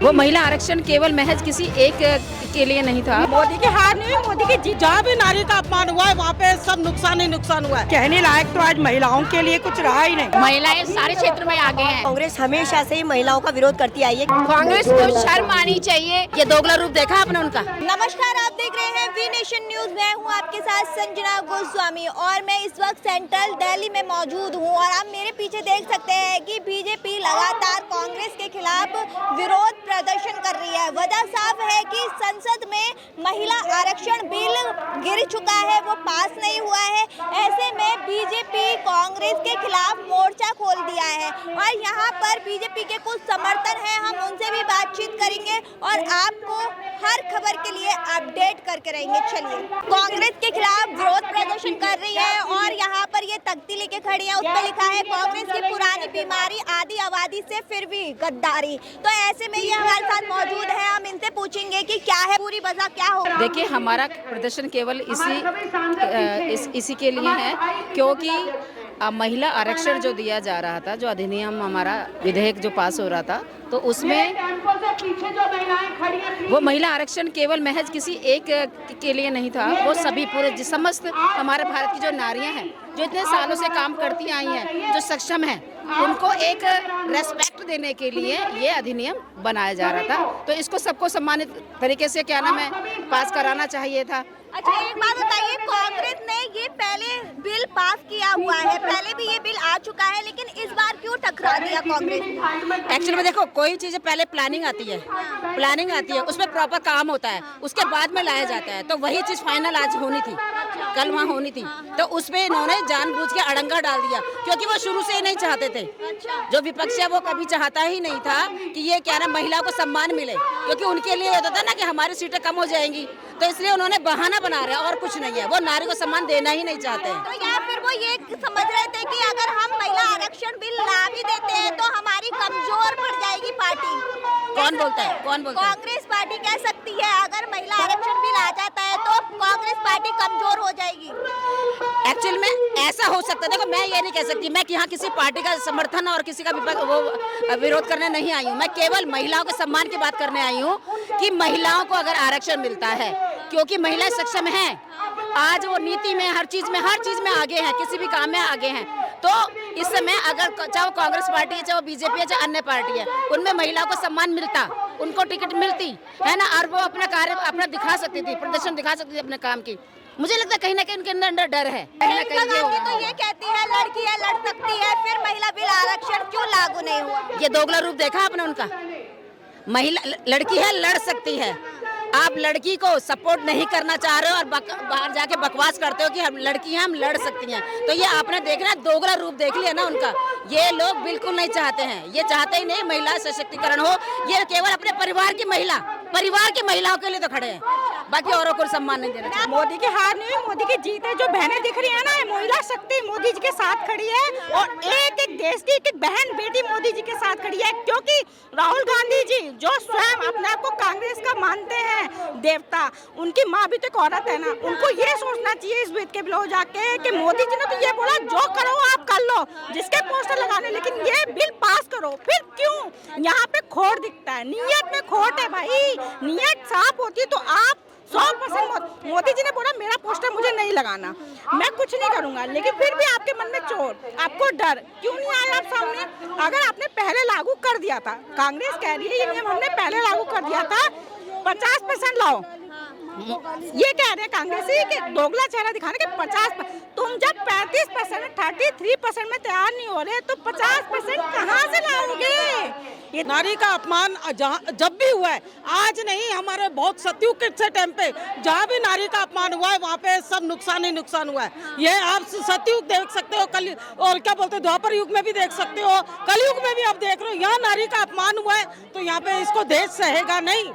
वो महिला आरक्षण केवल महज किसी एक के लिए नहीं था। मोदी की हार नहीं, मोदी की जीत। जहाँ भी नारी का अपमान हुआ है वहाँ पे सब नुकसान ही नुकसान हुआ है। कहने लायक तो आज महिलाओं के लिए कुछ रहा ही नहीं। महिलाएं सारे क्षेत्र में आगे हैं। कांग्रेस हमेशा से ही महिलाओं का विरोध करती आई है। कांग्रेस को शर्म आनी चाहिए। ये दोगला रूप देखा आपने उनका। नमस्कार, आप देख रहे हैं वी नेशन न्यूज। मैं हूं आपके साथ संजना गोस्वामी और मैं इस वक्त सेंट्रल दिल्ली में मौजूद हूं और आप मेरे पीछे देख सकते हैं कि बीजेपी लगातार कांग्रेस के खिलाफ विरोध प्रदर्शन कर रही है। वजह साफ है कि संसद में महिला आरक्षण बिल गिर चुका है, वो पास नहीं हुआ है। ऐसे में बीजेपी कांग्रेस के खिलाफ मोर्चा खोल दिया है और यहाँ पर बीजेपी के कुछ समर्थन है, हम उनसे भी बातचीत करेंगे और आपको हर खबर के लिए अपडेट करके रहेंगे। चलिए, कांग्रेस के खिलाफ विरोध प्रदर्शन कर रही है और यहाँ पर ये तख्ती लेके खड़ी है, उस पर लिखा है कांग्रेस की पुरानी बीमारी आधी आबादी से फिर भी गद्दारी। तो ऐसे में ये हमारे साथ मौजूद है, हम इनसे पूछेंगे कि क्या है पूरी वजह, क्या हो। देखिए, हमारा प्रदर्शन केवल इसी के लिए है क्योंकि महिला आरक्षण जो दिया जा रहा था, जो अधिनियम हमारा विधेयक जो पास हो रहा था, तो उसमें वो महिला आरक्षण केवल महज किसी एक के लिए नहीं था। वो सभी पूरे समस्त हमारे भारत की जो नारियां हैं, जो इतने सालों से काम करती आई हैं, जो सक्षम हैं, उनको एक रेस्पेक्ट देने के लिए ये अधिनियम बनाया जा रहा था। तो इसको सबको सम्मानित तरीके से क्या नाम है पास कराना चाहिए था। अच्छा, एक बात बताइए, कांग्रेस ने ये पहले बिल पास किया हुआ है, पहले भी ये बिल आ चुका है, लेकिन इस बार क्यों टकरा दिया कांग्रेस? एक्चुअली में देखो, कोई चीज़ पहले प्लानिंग आती है, उसमें प्रॉपर काम होता है, उसके बाद में लाया जाता है। तो वही चीज़ फाइनल आज होनी थी, कल वहाँ होनी थी, तो उसमें इन्होंने जानबूझ के अड़ंगा डाल दिया क्योंकि वो शुरू से ही नहीं चाहते थे। जो विपक्ष है वो कभी चाहता ही नहीं था कि ये क्या ना महिला को सम्मान मिले, क्योंकि उनके लिए होता था ना कि हमारी सीटें कम हो जाएंगी, तो इसलिए उन्होंने बहाना बना रहे हैं और कुछ नहीं है। वो नारी को सम्मान देना ही नहीं चाहते हैं। तो या फिर वो ये समझ रहे थे कि अगर हम महिला आरक्षण बिल ला भी देते हैं तो हमारी कमजोर पड़ जाएगी पार्टी। कौन बोलता है? कांग्रेस पार्टी कह सकती है अगर महिला आरक्षण बिल आ जाता है तो कांग्रेस पार्टी कमजोर हो जाएगी। एक्चुअल में ऐसा हो सकता है। देखो, मैं ये नहीं कह सकती, मैं यहाँ किसी पार्टी का समर्थन और किसी का विरोध करने नहीं आई हूँ। मैं केवल महिलाओं के सम्मान की बात करने आई हूँ कि महिलाओं को अगर आरक्षण मिलता है, क्योंकि महिलाएं सक्षम हैं, आज वो नीति में हर चीज में आगे हैं, किसी भी काम में आगे हैं। तो इस समय अगर चाहे वो कांग्रेस पार्टी है, चाहे वो बीजेपी है, चाहे अन्य पार्टी है, उनमें महिलाओं को सम्मान मिलता, उनको टिकट मिलती है ना, और वो अपना कार्य अपना दिखा सकती थी, प्रदर्शन दिखा सकती थी अपने काम की। मुझे लगता है कहीं ना कहीं उनके अंदर डर है। तो ये कहती है लड़की है, लड़ सकती है, फिर महिला बिल आरक्षण क्यों लागू नहीं हुआ? ये दोगला रूप देखा आपने उनका। महिला लड़की है, लड़ सकती है। आप लड़की को सपोर्ट नहीं करना चाह रहे हो और बाहर जाके बकवास करते हो कि हम लड़की हैं, हम लड़ सकती हैं। तो ये आपने देखना, दोगला रूप देख लिया ना उनका। ये लोग बिल्कुल नहीं चाहते हैं, ये चाहते ही नहीं महिला सशक्तिकरण हो। ये केवल अपने परिवार की महिलाओं के लिए तो खड़े हैं, बाकी औरों को सम्मान नहीं देना चाहिए। मोदी की हार नहीं, मोदी की जीत है। जो बहनें दिख रही है ना, महिला शक्ति मोदी जी के साथ खड़ी है और एक एक देश की एक बहन बेटी मोदी जी के साथ खड़ी है। क्योंकि राहुल गांधी जी जो स्वयं अपने आप को कांग्रेस का मानते हैं देवता, उनकी माँ भी तो एक औरत है ना। उनको ये सोचना चाहिए इस बीत के बिलो जाके कि मोदी जी ने तो ये बोला जो करो आप कर लो, जिसके पोस्टर लगाने, लेकिन ये बिल पास करो। फिर क्यों यहाँ पे खोट दिखता है? नीयत में खोट है भाई। नीयत साफ होती तो आप 100% मोदी जी ने बोला मेरा पोस्टर मुझे नहीं लगाना, मैं कुछ नहीं करूंगा, लेकिन फिर भी आपके मन में चोट, आपको डर क्यों नहीं आया आप सामने? अगर आपने पहले लागू कर दिया था, कांग्रेस कह रही है ये नियम हमने पहले लागू कर दिया था, 50% लाओ। ये कह रहे हैं कांग्रेस कि दोगला चेहरा दिखाने के 50%। तुम जब 35%, 33% में तैयार नहीं हो रहे तो 50% कहाँ से लाओगे? ये नारी का अपमान जब भी हुआ है, आज नहीं, हमारे बहुत सतयुग के टाइम पे जहाँ भी नारी का अपमान हुआ है वहाँ पे सब नुकसान ही नुकसान हुआ है। ये आप सतयुग देख सकते हो, कल और क्या बोलते हैं द्वापर युग में भी देख सकते हो, कलयुग में भी आप देख रहे हो। यहाँ नारी का अपमान हुआ है तो यहाँ पे इसको देश सहेगा नहीं।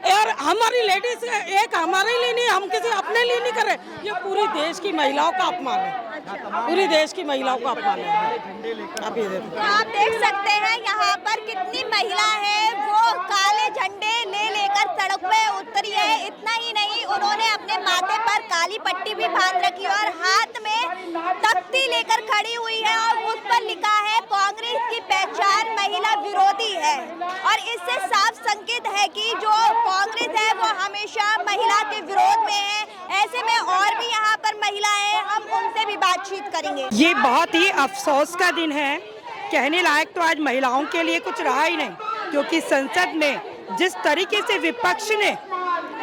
यार हमारी लेडीज एक हमारे लिए नहीं, हम किसी अपने लिए नहीं कर रहे, ये पूरी देश की महिलाओं का अपमान है, पूरी देश की महिलाओं का अपमान है। तो आप देख सकते हैं यहाँ पर कितनी महिला है वो काले झंडे ले लेकर सड़क पे उतरी है। इतना ही नहीं, उन्होंने अपने माथे पर काली पट्टी भी बांध रखी और हाथ में तख्ती लेकर खड़ी हुई है और उस पर लिखा है कांग्रेस की पहचान महिला विरोध विरोधी है और इससे साफ संकेत है कि जो कांग्रेस है वो हमेशा महिला के विरोध में है। ऐसे में और भी यहाँ पर महिलाएं हैं, हम उनसे भी बातचीत करेंगे। ये बहुत ही अफसोस का दिन है। कहने लायक तो आज महिलाओं के लिए कुछ रहा ही नहीं, क्योंकि संसद में जिस तरीके से विपक्ष ने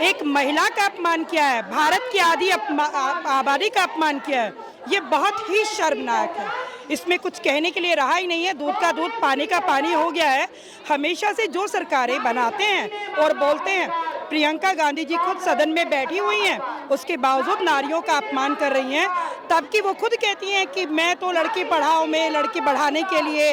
एक महिला का अपमान किया है, भारत की आधी आबादी का अपमान किया है, ये बहुत ही शर्मनाक है। इसमें कुछ कहने के लिए रहा ही नहीं है। दूध का दूध पानी का पानी हो गया है। हमेशा से जो सरकारें बनाते हैं और बोलते हैं, प्रियंका गांधी जी खुद सदन में बैठी हुई हैं, उसके बावजूद नारियों का अपमान कर रही हैं, तब कि वो खुद कहती हैं कि मैं तो लड़की पढ़ाओ में लड़की बढ़ाने के लिए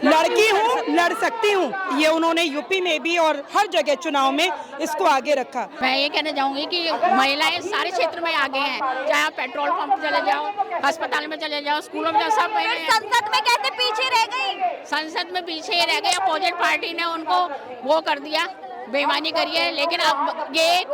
लड़की हूँ, लड़ सकती हूँ। ये उन्होंने यूपी में भी और हर जगह चुनाव में इसको आगे रखा। मैं ये कहना चाहूँगी कि महिलाएं सारे क्षेत्र में आगे हैं, चाहे आप पेट्रोल पंप चले जाओ, अस्पताल में चले जाओ, स्कूलों में जाओ, सब महिलाएं। संसद में कैसे पीछे रह गई? संसद में पीछे रह गए। अपोजिट पार्टी ने उनको वो कर दिया, बेईमानी करी है। लेकिन अब ये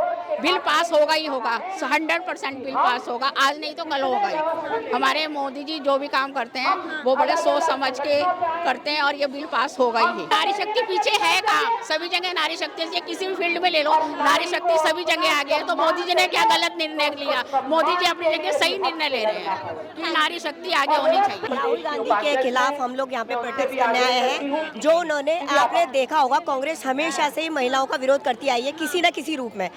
बिल पास होगा ही होगा, 100% बिल पास होगा। आज नहीं तो कल होगा ही। हमारे मोदी जी जो भी काम करते हैं वो बड़े सोच समझ के करते हैं और ये बिल पास होगा ही है। नारी शक्ति पीछे है कहाँ? सभी जगह नारी शक्ति से किसी भी फील्ड में ले लो, नारी शक्ति सभी जगह आगे है। तो मोदी जी ने क्या गलत निर्णय लिया? मोदी जी अपनी जगह सही निर्णय ले रहे हैं कि नारी शक्ति आगे होनी चाहिए। राहुल गांधी के खिलाफ हम लोग यहाँ पे प्रोटेस्ट करने आए हैं। जो उन्होंने, आपने देखा होगा, कांग्रेस हमेशा से ही महिलाओं का विरोध करती आई है किसी न किसी रूप में।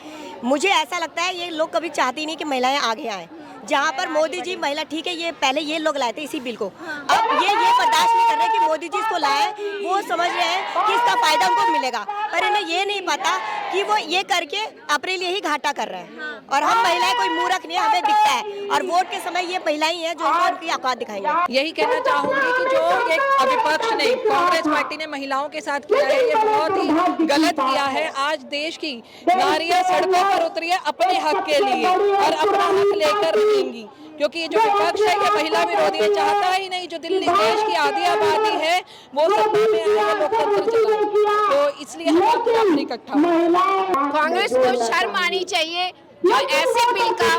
मुझे ऐसा लगता है ये लोग कभी चाहती नहीं कि महिलाएं आगे आएं। जहाँ पर मोदी जी महिला, ठीक है, ये पहले ये लोग लाए थे इसी बिल को, अब ये बर्दाश्त नहीं कर रहे कि मोदी जी इसको लाए। वो समझ रहे हैं कि इसका फायदा उनको मिलेगा, पर इन्हें ये नहीं पता कि वो ये करके अपने लिए ही घाटा कर रहे हैं। और हम महिलाएं कोई मूर्ख नहीं, हमें दिखता है। और वोट के समय ये महिलाएं हैं जो उनकी औकात दिखाएंगे। यही कहना चाहूंगी कि जो ये विपक्ष ने, कांग्रेस पार्टी ने महिलाओं के साथ किया है, ये बहुत ही गलत किया है। आज देश की नारियां सड़कों पर उतरी है अपने हक के लिए और अपना हक लेकर रहेंगी, क्योंकि ये जो विपक्ष है ये महिला विरोधी है। चाहता ही नहीं जो दिल्ली देश की आधी आबादी है वो सत्ता में आए, लोकतंत्र चलाए। तो इसलिए हम अपने इकट्ठा हुए। कांग्रेस को शर्म आनी चाहिए जो ऐसे बिल का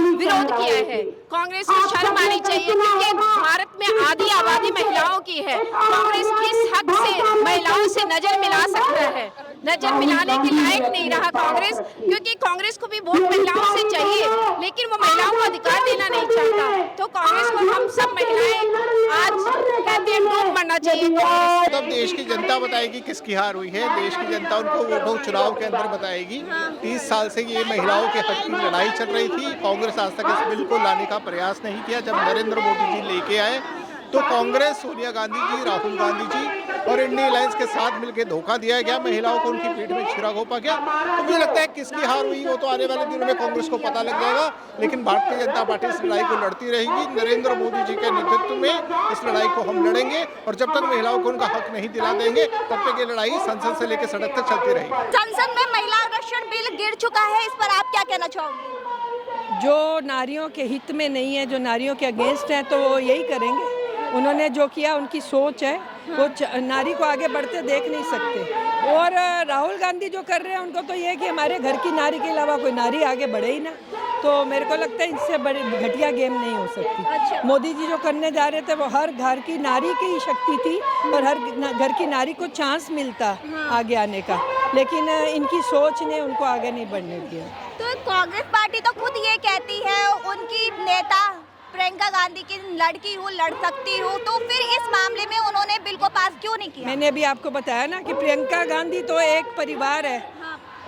विरोध किया है। कांग्रेस को शर्म आनी चाहिए क्योंकि भारत में आधी आबादी महिलाओं की है। कांग्रेस किस हक से महिलाओं से नजर मिला सकता है? नजर मिलाने के लायक नहीं रहा कांग्रेस, क्योंकि कांग्रेस को भी वोट महिलाओं से चाहिए, लेकिन वो महिलाओं को अधिकार देना नहीं चाहता। तो कांग्रेस को हम सब महिलाएं आज कहते हैं डूब मरना चाहिए। तब देश की जनता बताएगी किसकी हार हुई है। देश की जनता उनको वोटों चुनाव के अंदर बताएगी। 30 साल से ये महिलाओं के हक की लड़ाई चल रही थी। कांग्रेस आज तक इस बिल को लाने का प्रयास नहीं किया। जब नरेंद्र मोदी जी लेके आए तो कांग्रेस, सोनिया गांधी जी, राहुल गांधी जी और इंडियन अलायंस के साथ मिलकर धोखा दिया गया। महिलाओं को उनकी पीठ में छिरा घोंपा गया। तो मुझे लगता है किसकी हार हुई वो तो आने वाले दिनों में कांग्रेस को पता लग जाएगा। लेकिन भारतीय जनता पार्टी इस लड़ाई को लड़ती रहेगी। नरेंद्र मोदी जी के नेतृत्व में इस लड़ाई को हम लड़ेंगे और जब तक महिलाओं को उनका हक नहीं दिला देंगे तब तक ये लड़ाई संसद से लेकर सड़क तक चलती रहेगी। संसद में महिला आरक्षण बिल गिर चुका है, इस पर आप क्या कहना चाहोगे? जो नारियों के हित में नहीं है, जो नारियों के अगेंस्ट है, तो वो यही करेंगे। उन्होंने जो किया, उनकी सोच है, वो नारी को आगे बढ़ते देख नहीं सकते। और राहुल गांधी जो कर रहे हैं उनको तो ये है कि हमारे घर की नारी के अलावा कोई नारी आगे बढ़े ही ना। तो मेरे को लगता है इससे बड़ी घटिया गेम नहीं हो सकती। अच्छा। मोदी जी जो करने जा रहे थे वो हर घर की नारी की शक्ति थी और हर घर की नारी को चांस मिलता आगे आने का, लेकिन इनकी सोच ने उनको आगे नहीं बढ़ने दिया। तो कांग्रेस पार्टी तो खुद ये कहती है, उनकी नेता प्रियंका गांधी की लड़की हूँ, लड़ सकती हूँ, तो फिर इस मामले में उन्होंने बिल को पास क्यों नहीं किया? मैंने अभी आपको बताया ना कि प्रियंका गांधी तो एक परिवार है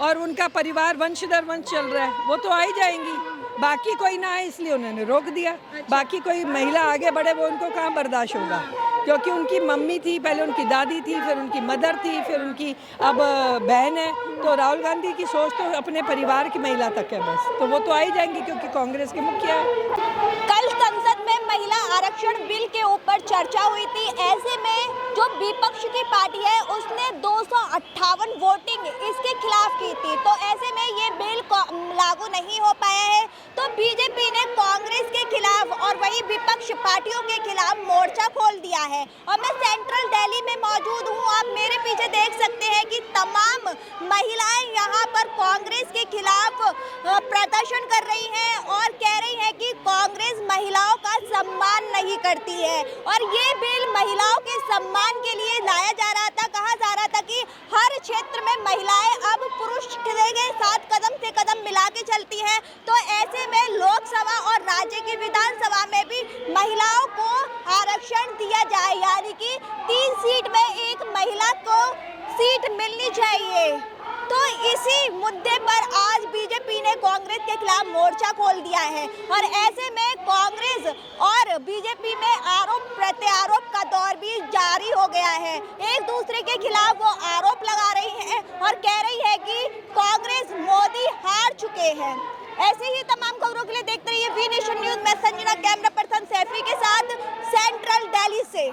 और उनका परिवार वंश दर वंश चल रहा है, वो तो आ ही जाएंगी। बाकी कोई ना आए इसलिए उन्होंने रोक दिया। बाकी कोई महिला आगे बढ़े वो उनको कहाँ बर्दाश्त होगा, क्योंकि उनकी मम्मी थी, पहले उनकी दादी थी, फिर उनकी मदर थी, फिर उनकी अब बहन है। तो राहुल गांधी की सोच तो अपने परिवार की महिला तक है बस, तो वो तो आ ही जाएंगी क्योंकि कांग्रेस के मुखिया है। कल संसद में महिला आरक्षण बिल के ऊपर चर्चा हुई थी। ऐसे में जो विपक्ष की पार्टी है उसने 258 वोटिंग इसके खिलाफ की थी। तो ऐसे में ये बिल लागू नहीं हो पाया है। तो बीजेपी ने कांग्रेस के खिलाफ और वही विपक्ष पार्टियों के खिलाफ मोर्चा खोल दिया है। और मैं सेंट्रल दिल्ली में मौजूद हूँ। आप मेरे पीछे देख सकते हैं कि तमाम महिलाएं यहाँ पर कांग्रेस के खिलाफ प्रदर्शन कर रही हैं और कह रही हैं कि कांग्रेस महिलाओं का सम्मान नहीं करती है। और ये बिल महिलाओं के सम्मान के लिए लाया जा रहा था। कहा जा रहा था कि हर क्षेत्र में महिलाएं अब पुरुष के साथ कदम से कदम मिला के चलती हैं, तो ऐसे में लोकसभा और राज्य की विधानसभा में भी महिलाओं को आरक्षण दिया जाए, यानी कि 3 सीट में एक महिला को सीट मिलनी चाहिए। तो इसी मुद्दे पर आज बीजेपी ने कांग्रेस के खिलाफ मोर्चा खोल दिया है और ऐसे में कांग्रेस और बीजेपी में आरोप प्रत्यारोप का दौर भी जारी हो गया है। एक दूसरे के खिलाफ वो आरोप लगा रही है और कह रही है कि कांग्रेस मोदी हार चुके हैं। ऐसे ही तमाम खबरों के लिए देखते रहिए वी नेशन न्यूज में संजना, कैमरा पर्सन सैफी के साथ सेंट्रल दिल्ली से।